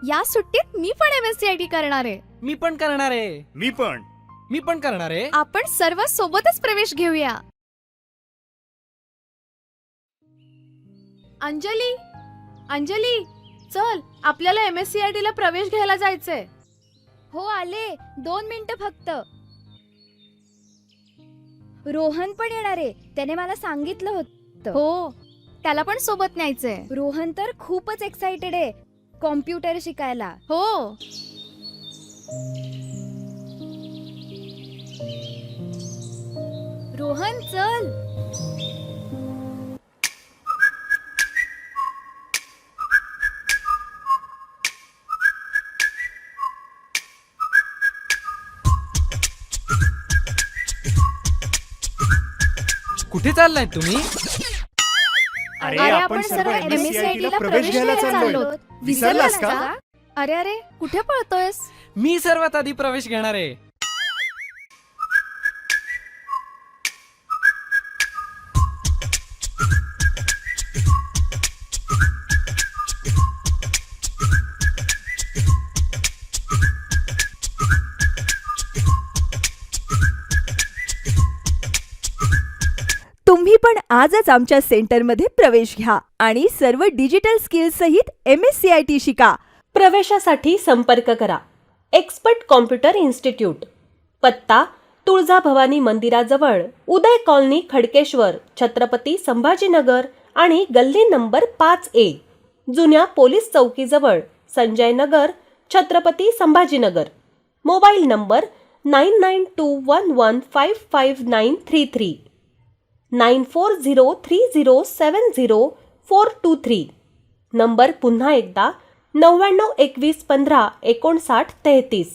या सुट्टीत मी पण MSCIT करणार आहे. मी पण करणार आहे. मी पण करणार आहे. आपण सर्व सोबतच प्रवेश घेऊया. अंजली, अंजली, चल आपल्याला MSCIT ला प्रवेश घ्यायला जायचंय. हो आले, 2 मिनिटं फक्त. रोहन पण येणार आहे, त्याने मला सांगितलं होतं. हो, त्याला पण सोबत न्यायचंय. रोहन तर खूपच एक्साइटेड आहे कॉम्प्युटर शिकायला. हो. रोहन चल. कुठे चाललाय तुम्ही? अरे आपण सर्व MSCIT ला प्रवेश घ्यायला चाललो. विसरलास का? अरे अरे, कुठे पळतोयस? मी सर्वात आधी प्रवेश घेणार आहे. तुम्ही पण आजच आमच्या सेंटरमध्ये प्रवेश घ्या आणि सर्व डिजिटल स्किल्स सहित MSCIT शिका. प्रवेशासाठी संपर्क करा. Expert computer institute. पत्ता तुळजाभवानी मंदिराजवळ, उदय कॉलनी, खडकेश्वर, छत्रपती संभाजीनगर आणि गल्ली नंबर 5A, जुन्या पोलीस चौकीजवळ, Sanjay Nagar, Chhatrapati Sambhajinagar. Mobile number 9921155933, 9403070423. Number पुन्हा एकदा 9921155933,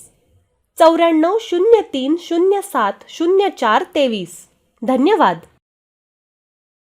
9403070423. धन्यवाद.